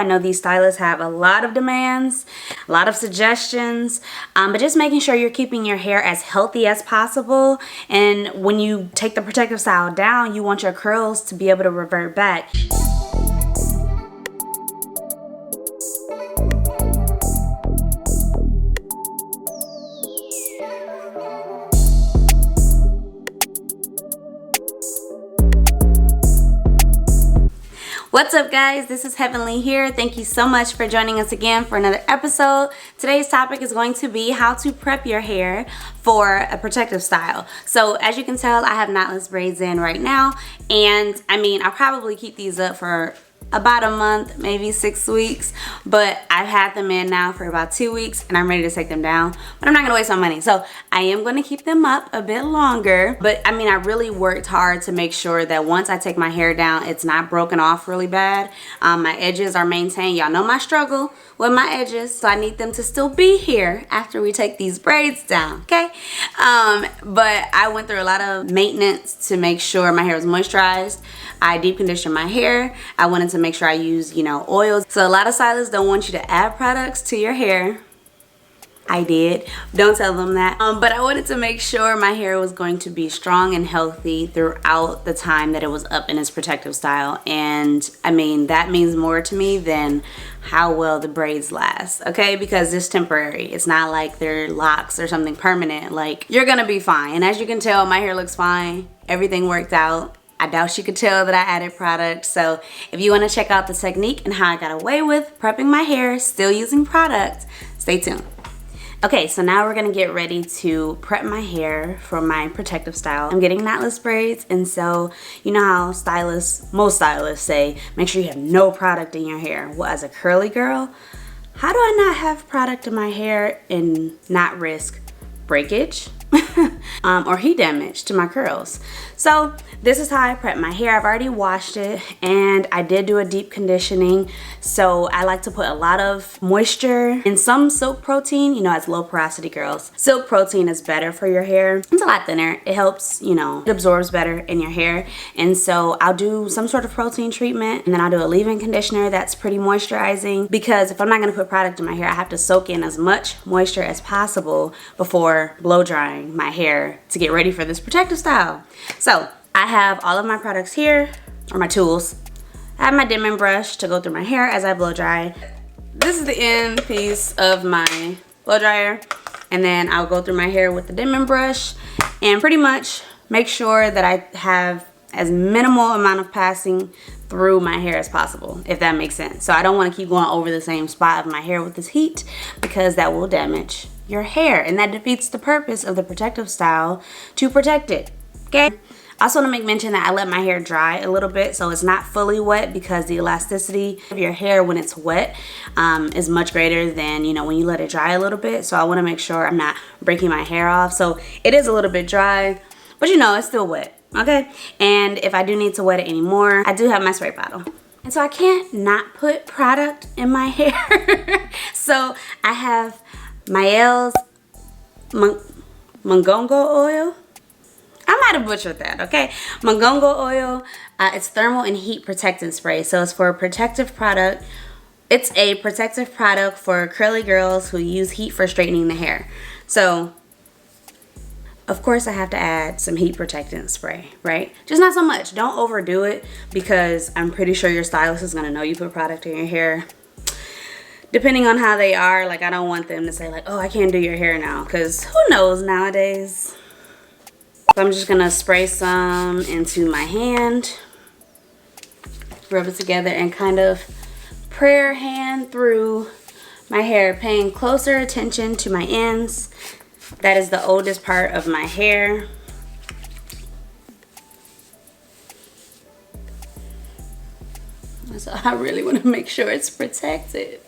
I know these stylists have a lot of demands, a lot of suggestions, but just making sure you're keeping your hair as healthy as possible. And when you take the protective style down, you want your curls to be able to revert back. What's up, guys? This is Heavenly here. Thank you so much for joining us again for another episode. Today's topic is going to be how to prep your hair for a protective style. So as you can tell, I have knotless braids in right now, and I mean, I'll probably keep these up for about a month, maybe 6 weeks, but I've had them in now for about 2 weeks and I'm ready to take them down, but I'm not gonna waste my money. So I am gonna keep them up a bit longer, but I mean, I really worked hard to make sure that once I take my hair down, it's not broken off really bad. My edges are maintained. Y'all know my struggle with my edges, so I need them to still be here after we take these braids down, okay? But I went through a lot of maintenance to make sure my hair was moisturized. I deep conditioned my hair. I wanted to make sure I use, oils. So a lot of stylists don't want you to add products to your hair. I did. Don't tell them that. But I wanted to make sure my hair was going to be strong and healthy throughout the time that it was up in its protective style. And I mean, that means more to me than how well the braids last, okay? Because it's temporary. It's not like they're locks or something permanent. Like, you're gonna be fine. And as you can tell, my hair looks fine. Everything worked out. I doubt you could tell that I added product. So if you want to check out the technique and how I got away with prepping my hair still using product, stay tuned. Okay, so now we're gonna get ready to prep my hair for my protective style. I'm getting knotless braids, and so you know how most stylists say, make sure you have no product in your hair. Well, as a curly girl, how do I not have product in my hair and not risk breakage or heat damage to my curls? So this is how I prep my hair. I've already washed it and I did do a deep conditioning. So I like to put a lot of moisture and some silk protein, as low porosity girls. Silk protein is better for your hair. It's a lot thinner. It helps, it absorbs better in your hair. And so I'll do some sort of protein treatment, and then I'll do a leave-in conditioner that's pretty moisturizing, because if I'm not gonna put product in my hair, I have to soak in as much moisture as possible before blow drying my hair to get ready for this protective style. So I have all of my products here, or my tools. I have my dimming brush to go through my hair as I blow dry. This is the end piece of my blow dryer, and then I'll go through my hair with the dimming brush and pretty much make sure that I have as minimal amount of passing through my hair as possible, if that makes sense. So I don't want to keep going over the same spot of my hair with this heat, because that will damage your hair, and that defeats the purpose of the protective style, to protect it, okay? I also want to make mention that I let my hair dry a little bit, so it's not fully wet, because the elasticity of your hair when it's wet is much greater than, when you let it dry a little bit. So I want to make sure I'm not breaking my hair off. So it is a little bit dry, but it's still wet, okay? And if I do need to wet it anymore, I do have my spray bottle. And so I can't not put product in my hair. So I have Mael's Mongongo oil. I might have butchered that, okay? Mongongo oil, it's thermal and heat protectant spray. So it's for a protective product. It's a protective product for curly girls who use heat for straightening the hair. So, of course, I have to add some heat protectant spray, right? Just not so much. Don't overdo it, because I'm pretty sure your stylist is gonna know you put product in your hair. Depending on how they are, like, I don't want them to say like, oh, I can't do your hair now, because who knows nowadays. So I'm just gonna spray some into my hand, rub it together, and kind of prayer hand through my hair, paying closer attention to my ends. That is the oldest part of my hair. So I really want to make sure it's protected.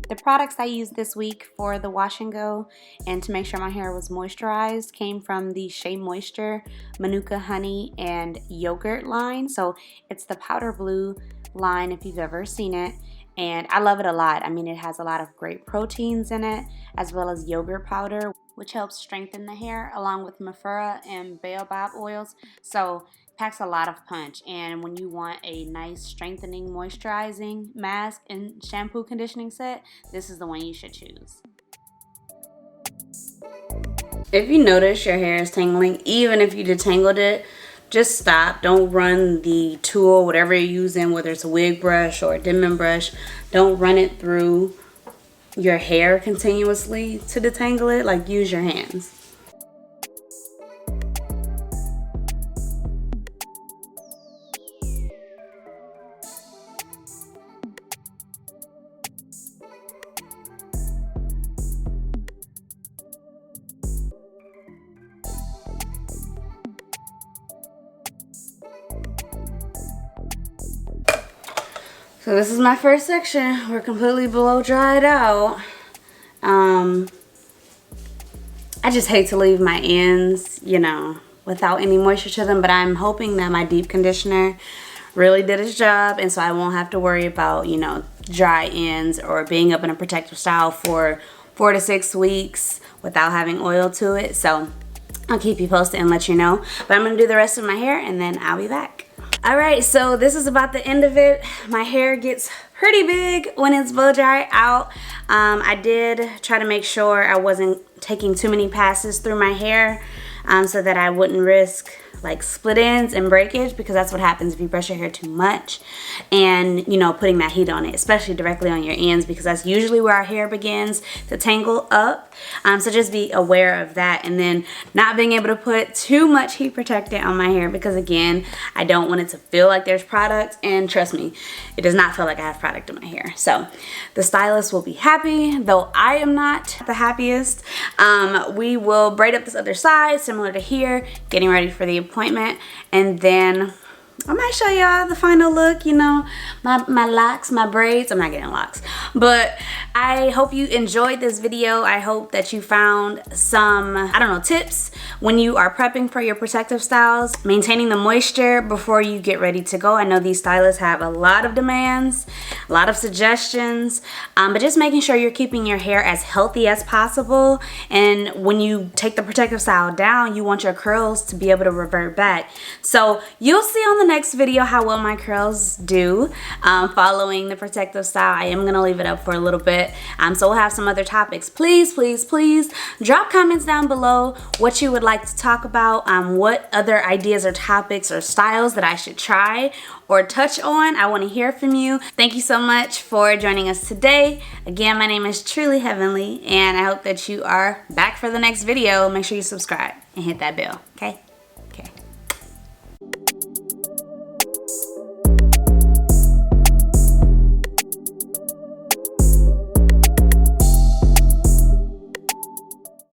The products I used this week for the wash and go and to make sure my hair was moisturized came from the Shea Moisture Manuka Honey and Yogurt line. So it's the powder blue line, if you've ever seen it, and I love it a lot. I mean, it has a lot of great proteins in it, as well as yogurt powder, which helps strengthen the hair, along with mafura and baobab oils. So Packs a lot of punch, and when you want a nice strengthening moisturizing mask and shampoo conditioning set, this is the one you should choose. If you notice your hair is tangling, even if you detangled it, just stop. Don't run the tool, whatever you're using, whether it's a wig brush or a dimming brush, don't run it through your hair continuously to detangle it. Like, use your hands. So this is my first section. We're completely blow dried out. I just hate to leave my ends, you know, without any moisture to them, but I'm hoping that my deep conditioner really did its job, and so I won't have to worry about, you know, dry ends or being up in a protective style for 4 to 6 weeks without having oil to it. So I'll keep you posted and let you know. But I'm gonna do the rest of my hair and then I'll be back. Alright, so this is about the end of it. My hair gets pretty big when it's blow dry out. I did try to make sure I wasn't taking too many passes through my hair so that I wouldn't risk like split ends and breakage, because that's what happens if you brush your hair too much and, you know, putting that heat on it, especially directly on your ends, because that's usually where our hair begins to tangle up. So just be aware of that, and then not being able to put too much heat protectant on my hair, because again, I don't want it to feel like there's product, and trust me, it does not feel like I have product in my hair. So the stylist will be happy, though I am not the happiest. We will braid up this other side similar to here, getting ready for the appointment, and then I might show y'all the final look, you know, my locks, my braids. I'm not getting locks, but I hope you enjoyed this video. I hope that you found some, I don't know, tips when you are prepping for your protective styles, maintaining the moisture before you get ready to go. I know these stylists have a lot of demands, a lot of suggestions, but just making sure you're keeping your hair as healthy as possible. And when you take the protective style down, you want your curls to be able to revert back. So you'll see on the next video how well my curls do following the protective style. I am gonna leave it up for a little bit, so we'll have some other topics. Please drop comments down below what you would like to talk about, what other ideas or topics or styles that I should try or touch on. I want to hear from you. Thank you so much for joining us today. Again, my name is TrulyHVynLeigh, and I hope that you are back for the next video. Make sure you subscribe and hit that bell, okay?